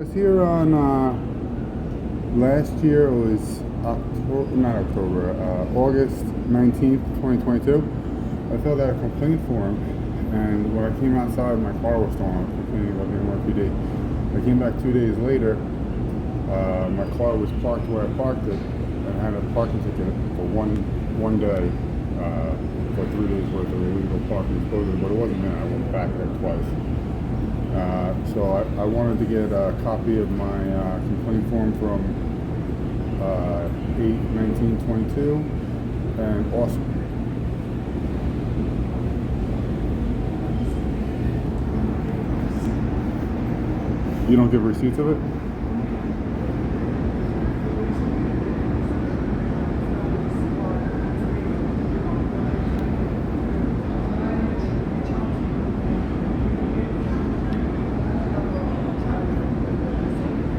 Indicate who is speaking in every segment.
Speaker 1: I was here on last year. It was August 19th, 2022. I filled out a complaint form, and when I came outside, my car was stolen. I was complaining about the NYPD. I came back 2 days later. My car was parked where I parked it, and I had a parking ticket for one day for 3 days worth of illegal parking exposure, but it wasn't there. I went back there twice. So I wanted to get a copy of my complaint form from 8/19/22, and also you don't give receipts of it?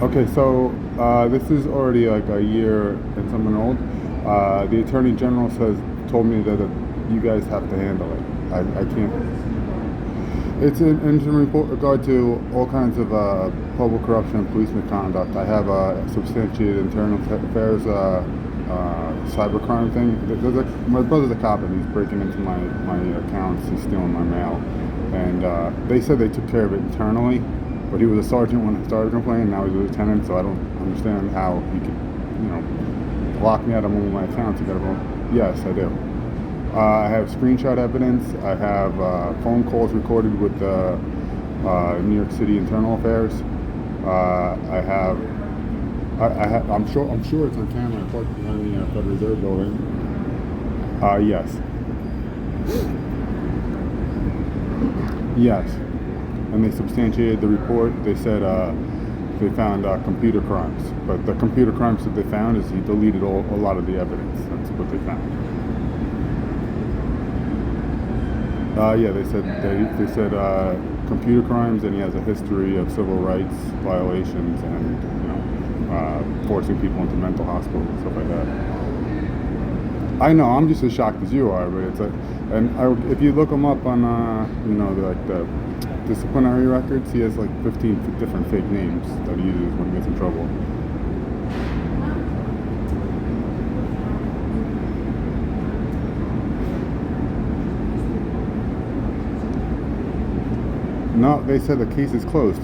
Speaker 1: Okay, so this is already like a year and something old. The Attorney General told me that you guys have to handle it. I can't. It's in regard to all kinds of public corruption and police misconduct. I have a substantiated internal affairs cybercrime thing. My brother's a cop, and he's breaking into my accounts. He's stealing my mail, and they said they took care of it internally. But he was a sergeant when I started complaining. Now he's a lieutenant, so I don't understand how he could, lock me out of one of my accounts. Yes, I do. I have screenshot evidence. I have phone calls recorded with New York City Internal Affairs. I'm sure it's on camera. I parked behind the Federal Reserve building. Yes. And they substantiated the report. They said they found computer crimes, but the computer crimes that they found is he deleted a lot of the evidence. That's what they found. They said computer crimes, and he has a history of civil rights violations and forcing people into mental hospitals and stuff like that. I know, I'm just as shocked as you are, but if you look him up on the disciplinary records, he has like 15 different fake names that he uses when he gets in trouble. No, they said the case is closed.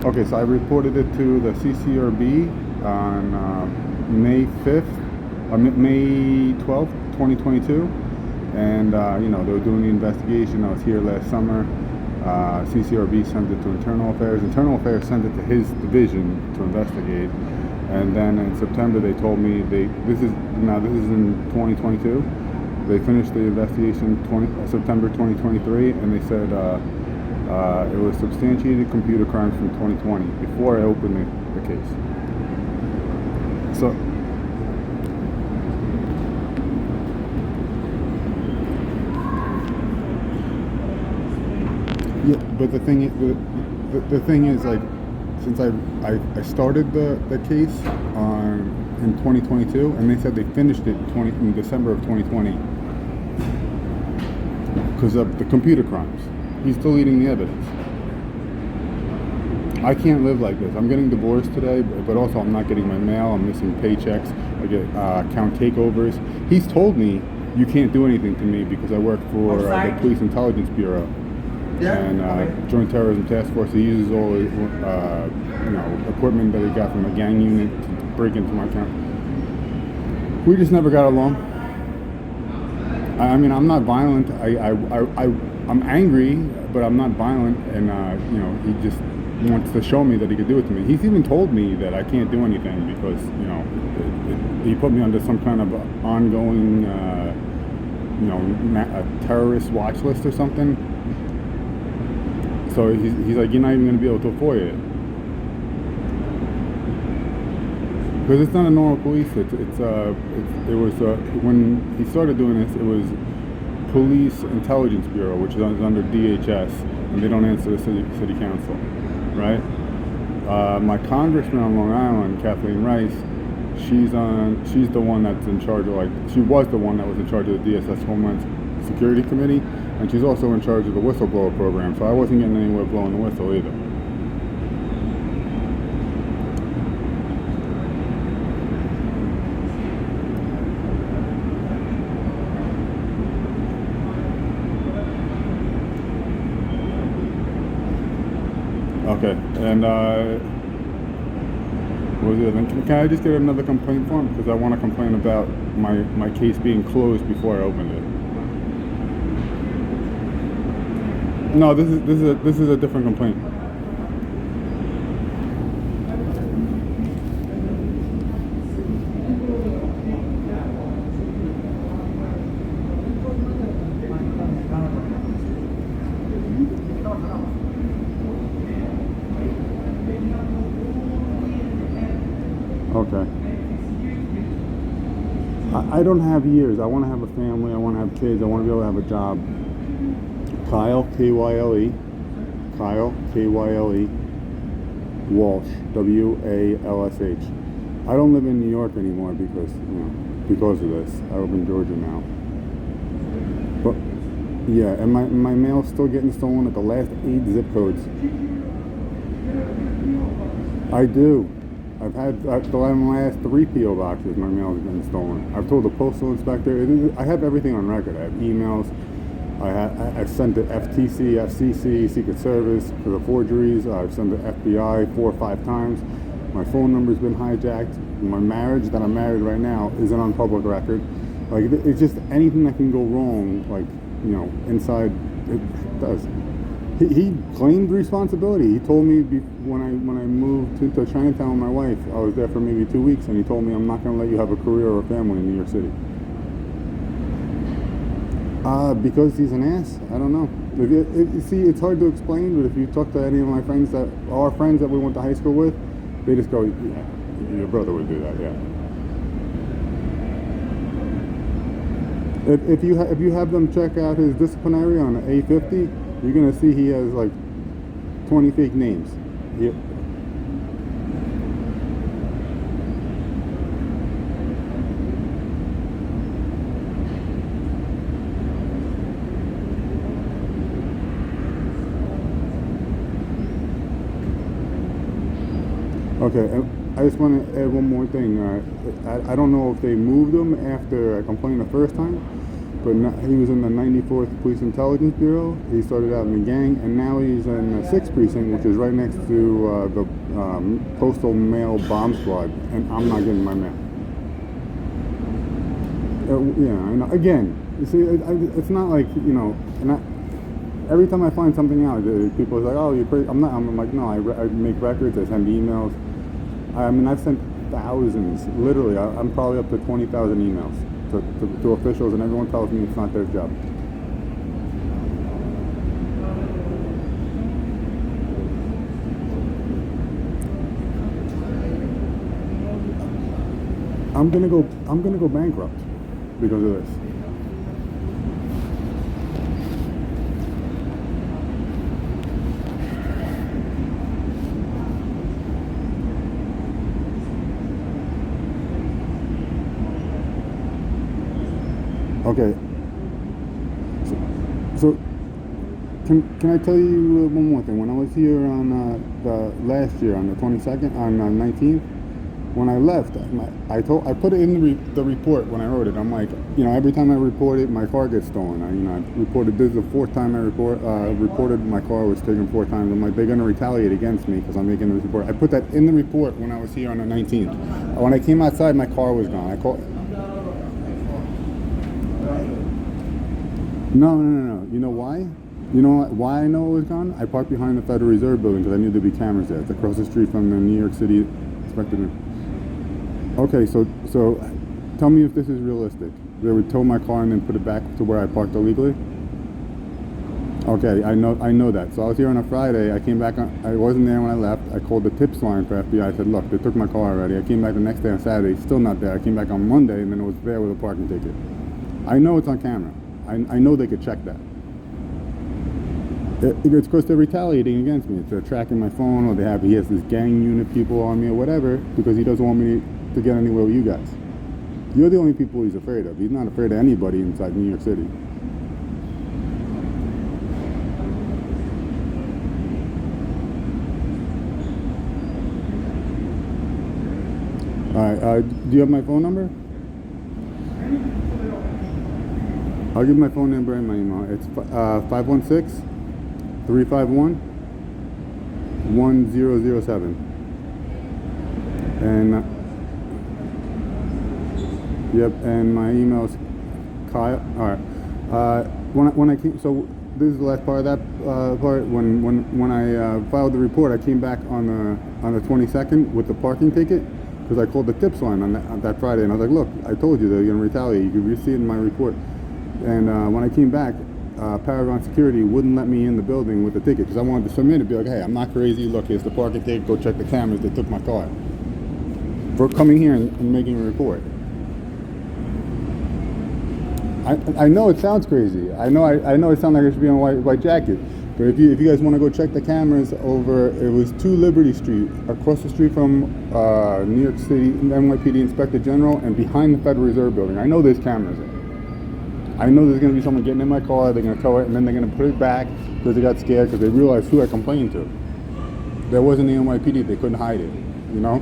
Speaker 1: Okay, so I reported it to the CCRB on May 12th, 2022. And, they were doing the investigation. I was here last summer. CCRB sent it to Internal Affairs. Internal Affairs sent it to his division to investigate. And then in September, they told me this is in 2022. They finished the investigation September 2023, and they said it was substantiated computer crimes from 2020 before I opened the case. So. Yeah, but the thing is, like, since I started the case in 2022, and they said they finished it in December of 2020 because of the computer crimes. He's deleting the evidence. I can't live like this. I'm getting divorced today, but also I'm not getting my mail. I'm missing paychecks. I get account takeovers. He's told me you can't do anything to me because I work for the Police Intelligence Bureau.
Speaker 2: Yeah.
Speaker 1: And Joint Terrorism Task Force. He uses all his, equipment that he got from a gang unit to break into my account. We just never got along. I mean, I'm not violent. I'm angry, but I'm not violent. And he just wants to show me that he could do it to me. He's even told me that I can't do anything because he put me under some kind of ongoing a terrorist watch list or something. So he's like, you're not even going to be able to avoid it. Because it's not a normal police. When he started doing this, it was Police Intelligence Bureau, which is under DHS, and they don't answer the city council, right? My congressman on Long Island, Kathleen Rice, she's the one that's in charge of, she was the one that was in charge of the DSS Homeland Security Committee, and she's also in charge of the whistleblower program, so I wasn't getting anywhere blowing the whistle either. And what was the other thing? Can I just get another complaint form? Because I want to complain about my case being closed before I opened it. No, this is a different complaint. Okay. I don't have years. I want to have a family. I want to have kids. I want to be able to have a job. Kyle, K-Y-L-E. Kyle, K-Y-L-E. Walsh, W-A-L-S-H. I don't live in New York anymore because of this. I live in Georgia now. But yeah, and my mail's still getting stolen at the last 8 zip codes. I do. I've had the last 3 P.O. boxes, my mail has been stolen. I've told the postal inspector. I have everything on record. I have emails. I sent to FTC, FCC, Secret Service for the forgeries. I've sent to FBI 4 or 5 times. My phone number's been hijacked. My marriage that I'm married right now isn't on public record. Like, it's just anything that can go wrong, like, inside, it does. He claimed responsibility. He told me when I moved to Chinatown with my wife, I was there for maybe 2 weeks, and he told me, I'm not going to let you have a career or a family in New York City. Because he's an ass. I don't know. See, it's hard to explain, but if you talk to any of my friends that we went to high school with, they just go, yeah, your brother would do that, yeah. If you have them check out his disciplinary on A50, you're gonna see he has like 20 fake names. Yep. Okay, and I just want to add one more thing. I don't know if they moved him after I complained the first time, but he was in the 94th Police Intelligence Bureau. He started out in the gang, and now he's in the 6th Precinct, which is right next to the Postal Mail Bomb Squad, and I'm not getting my mail. Yeah, I know. Again, you see, it's not like, and every time I find something out, people are like, oh, you're crazy. I'm like, no, I make records, I send emails. I mean, I've sent thousands, literally. I'm probably up to 20,000 emails to officials, and everyone tells me it's not their job. I'm gonna go bankrupt because of this. Okay. So can I tell you one more thing? When I was here on the last year, on the 22nd, on the 19th, when I left, I put it in the report when I wrote it. I'm like, every time I report it, my car gets stolen. I reported, this is the 4th time I reported my car was taken 4 times. I'm like, they're gonna retaliate against me because I'm making this report. I put that in the report when I was here on the 19th. When I came outside, my car was gone. No. You know why? You know why I know it was gone? I parked behind the Federal Reserve building because I knew there'd be cameras there. It's across the street from the New York City Inspector. Okay, so tell me if this is realistic. They would tow my car and then put it back to where I parked illegally? Okay, I know that. So I was here on a Friday. I came back. I wasn't there when I left. I called the tips line for FBI. I said, look, they took my car already. I came back the next day on Saturday. Still not there. I came back on Monday, and then it was there with a parking ticket. I know it's on camera. I know they could check that. It's because they're retaliating against me. They're tracking my phone, or he has this gang unit people on me or whatever, because he doesn't want me to get anywhere with you guys. You're the only people he's afraid of. He's not afraid of anybody inside New York City. All right, do you have my phone number? I'll give my phone number and my email. It's 516-351-8255. 1007. And yep, and my email's Kyle. All right. When I came, so this is the last part of that part. When I filed the report, I came back on the 22nd with the parking ticket because I called the tips line on that Friday, and I was like, look, I told you they're gonna retaliate. You can see it in my report. And when I came back, Paragon Security wouldn't let me in the building with the ticket because I wanted to submit it, be like, hey, I'm not crazy. Look, here's the parking ticket. Go check the cameras. They took my car for coming here and making a report. I know it sounds crazy. I know it sounds like I should be on a white jacket. But if you guys want to go check the cameras over, it was 2 Liberty Street, across the street from New York City NYPD Inspector General, and behind the Federal Reserve Building. I know there's cameras there. I know there's going to be someone getting in my car, they're going to tow it, and then they're going to put it back because they got scared because they realized who I complained to. There wasn't the NYPD, they couldn't hide it, you know?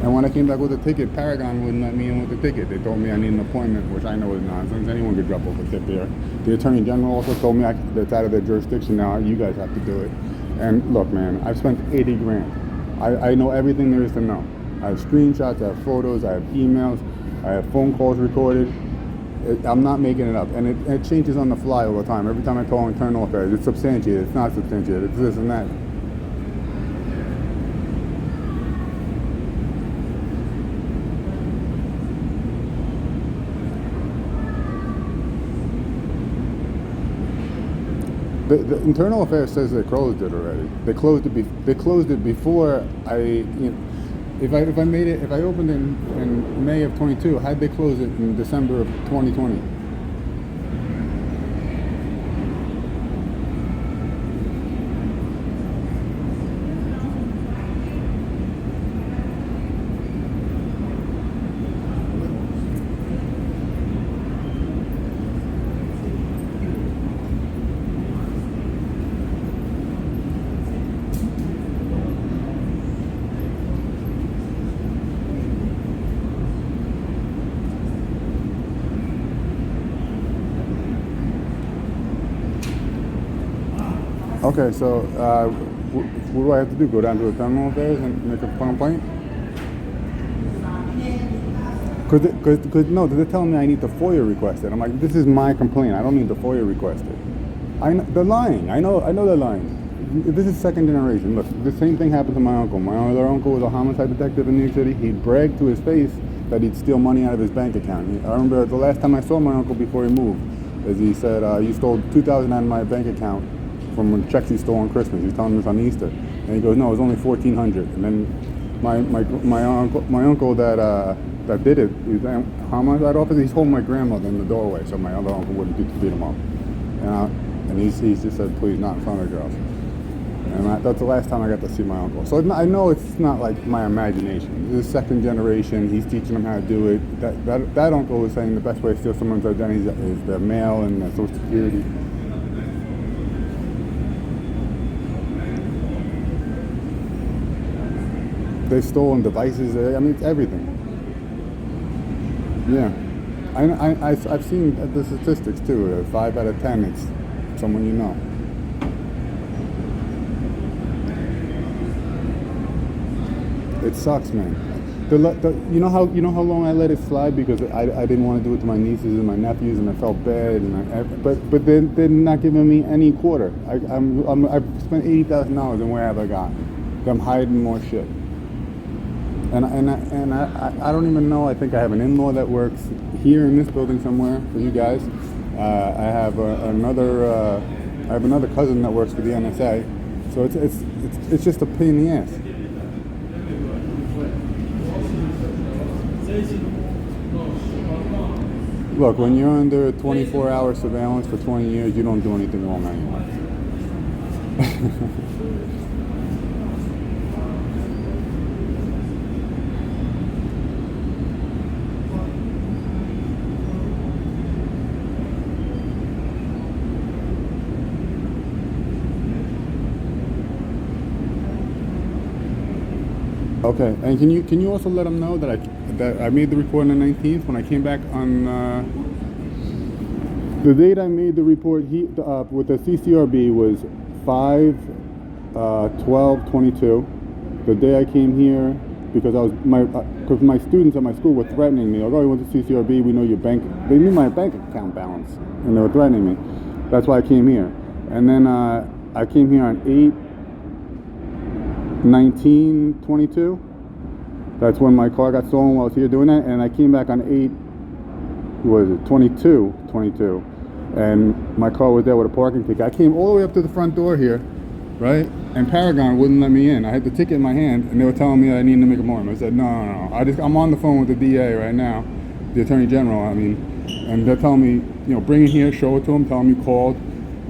Speaker 1: And when I came back with a ticket, Paragon wouldn't let me in with the ticket. They told me I need an appointment, which I know is nonsense. Anyone could drop off a tip there. The Attorney General also told me that's out of their jurisdiction now. You guys have to do it. And look, man, I've spent 80 grand. I know everything there is to know. I have screenshots, I have photos, I have emails, I have phone calls recorded. I'm not making it up. And it changes on the fly all the time. Every time I call internal affairs, it's substantiated, it's not substantiated, it's this and that. The internal affairs says they closed it already. They closed it before I, you know, if I opened in May of 22, had they closed it in December of 2020? Okay, so what do I have to do? Go down to the terminal affairs and make a complaint? Because no, they're telling me I need to FOIA request it. I'm like, this is my complaint. I don't need to FOIA request it. They're lying. I know they're lying. This is second generation. Look, the same thing happened to my uncle. My other uncle was a homicide detective in New York City. He'd brag to his face that he'd steal money out of his bank account. I remember the last time I saw my uncle before he moved, is he said, you stole $2,000 out of my bank account from checks he stole on Christmas. He was telling this on Easter, and he goes, "No, it was only $1,400." And then my uncle that did it, he was at homicide office. He's holding my grandmother in the doorway, so my other uncle wouldn't beat him up. And he's just said, "Please, not in front of the girls." And that's the last time I got to see my uncle. So I know it's not like my imagination. This is second generation. He's teaching them how to do it. That uncle was saying the best way to steal someone's identity is their mail and their Social Security. They've stolen devices. I mean, it's everything. Yeah, I've seen the statistics too. 5 out of 10, it's someone you know. It sucks, man. You know how long I let it slide because I didn't want to do it to my nieces and my nephews, and I felt bad. But they're not giving me any quarter. I've spent $80,000, and where have I got? I'm hiding more shit. And I don't even know. I think I have an in-law that works here in this building somewhere for you guys. I have another cousin that works for the NSA. So it's just a pain in the ass. Look, when you're under 24-hour surveillance for 20 years, you don't do anything wrong anymore. Okay, and can you also let them know that I made the report on the 19th when I came back on The date I made the report with the CCRB was 5/12/22. The day I came here, because my students at my school were threatening me, like, oh, you went to CCRB, we know your bank. They knew my bank account balance, and they were threatening me. That's why I came here. And then I came here on 8/19/22. That's when my car got stolen while I was here doing that, and I came back on 8/22/22, and my car was there with a parking ticket. I came all the way up to the front door here, right? And Paragon wouldn't let me in. I had the ticket in my hand, and they were telling me that I needed to make a appointment. I said, no. I'm on the phone with the DA right now, the Attorney General, and they're telling me, bring it here, show it to them, tell them you called,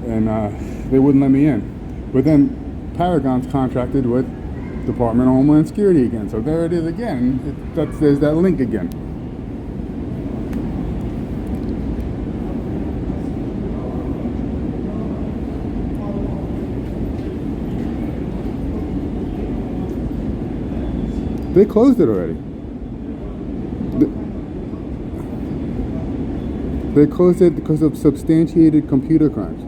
Speaker 1: and they wouldn't let me in. But then Paragon's contracted with Department of Homeland Security again, so there it is again. There's that link again. They closed it already. They closed it because of substantiated computer crimes.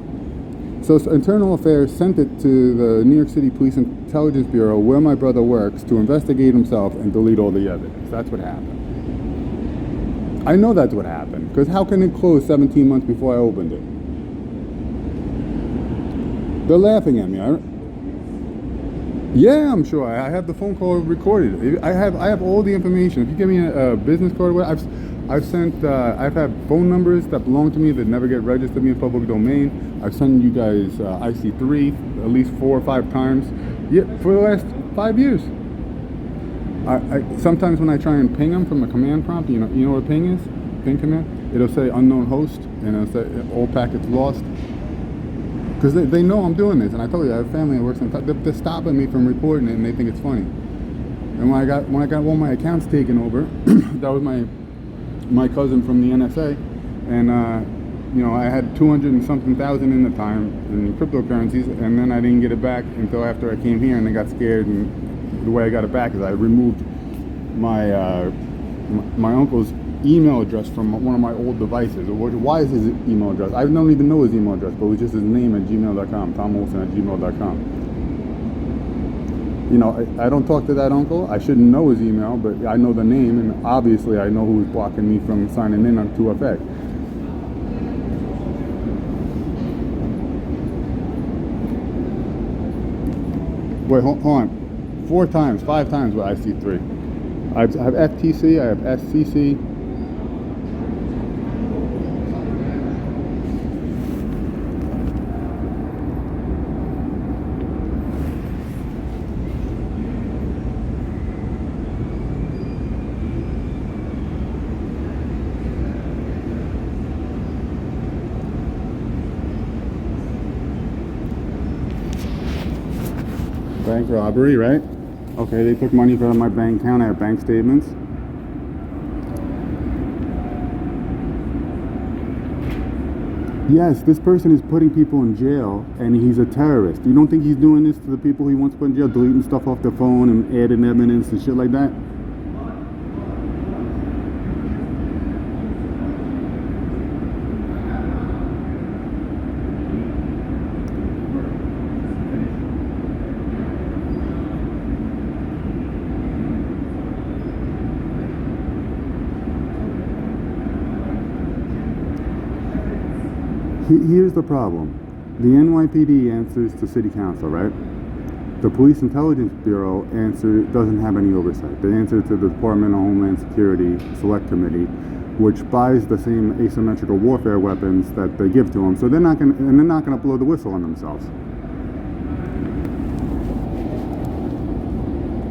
Speaker 1: So Internal Affairs sent it to the New York City Police Intelligence Bureau, where my brother works, to investigate himself and delete all the evidence. That's what happened. I know that's what happened, because how can it close 17 months before I opened it? They're laughing at me. Yeah, I'm sure. I have the phone call recorded. I have all the information. If you give me a business card, I've had phone numbers that belong to me that never get registered to me in public domain. I've sent you guys IC3 at least 4 or 5 times. Yeah, for the last 5 years. I sometimes when I try and ping them from the command prompt, you know what ping is? Ping command. It'll say unknown host, and it'll say all packets lost. Because they know I'm doing this, and I told you I have family that works in. They're stopping me from reporting it, and they think it's funny. And when I got all my accounts taken over, that was my cousin from the NSA, and I had 200 and something thousand in the time in cryptocurrencies, and then I didn't get it back until after I came here, and they got scared. And the way I got it back is I removed my uncle's email address from one of my old devices. Why is his email address? I don't even know his email address, but it was just his name at gmail.com, tomolson@gmail.com. I don't talk to that uncle. I shouldn't know his email, but I know the name, and obviously I know who's blocking me from signing in on 2FX. Wait, hold on. 4 times, 5 times with IC3. I have FTC, I have SCC. Bank robbery, right? Okay, they took money from my bank account. I have bank statements. Yes, this person is putting people in jail, and he's a terrorist. You don't think he's doing this to the people he wants to put in jail, deleting stuff off their phone and adding evidence and shit like that? Here's the problem. The NYPD answers to City Council, right? The Police Intelligence Bureau doesn't have any oversight. They answer to the Department of Homeland Security Select Committee, which buys the same asymmetrical warfare weapons that they give to them. So they're not going to blow the whistle on themselves.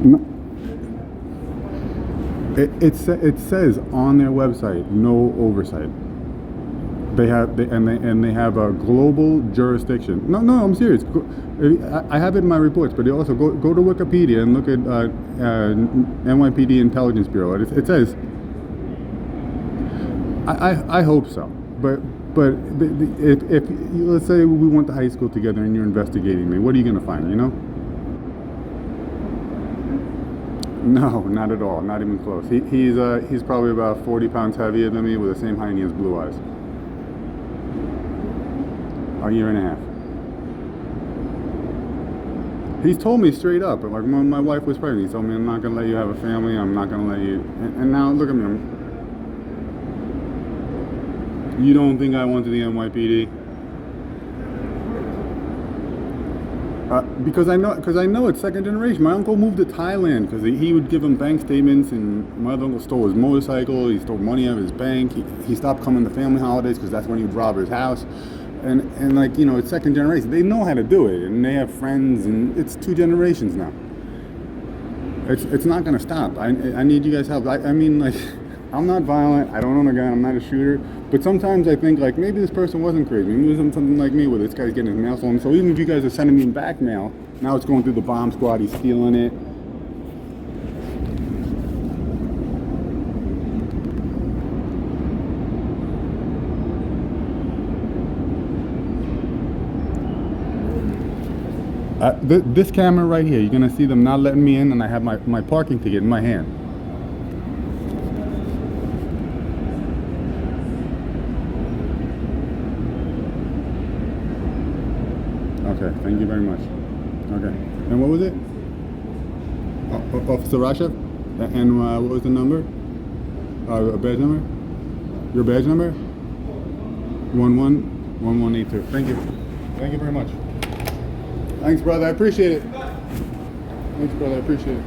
Speaker 1: No. It says on their website, no oversight. They have a global jurisdiction. No, I'm serious. I have it in my reports, but also go to Wikipedia and look at NYPD Intelligence Bureau. It says. I hope so, but if let's say we went to high school together and you're investigating me, what are you going to find? No, not at all. Not even close. He's probably about 40 pounds heavier than me with the same height and he has blue eyes. A year and a half. He's told me straight up, like when my wife was pregnant, he told me, I'm not going to let you have a family, I'm not going to let you, and now look at me, you don't think I went to the NYPD? Because I know it's second generation. My uncle moved to Thailand because he would give him bank statements, and my other uncle stole his motorcycle, he stole money out of his bank, he stopped coming to family holidays because that's when he would rob his house. And like, you know, it's second generation. They know how to do it, and they have friends, and it's 2 generations now. It's not going to stop. I need you guys' help. I mean, like, I'm not violent. I don't own a gun. I'm not a shooter. But sometimes I think, like, maybe this person wasn't crazy. Maybe it was something like me where this guy's getting his mail stolen. So even if you guys are sending me back mail, now it's going through the bomb squad. He's stealing it. This camera right here, you're going to see them not letting me in, and I have my parking ticket in my hand. Okay, thank you very much. Okay, and what was it? Officer Rashev? And what was the number? A badge number? Your badge number? 111182. Thank you. Thank you very much. Thanks, brother. I appreciate it. Thanks, brother. I appreciate it.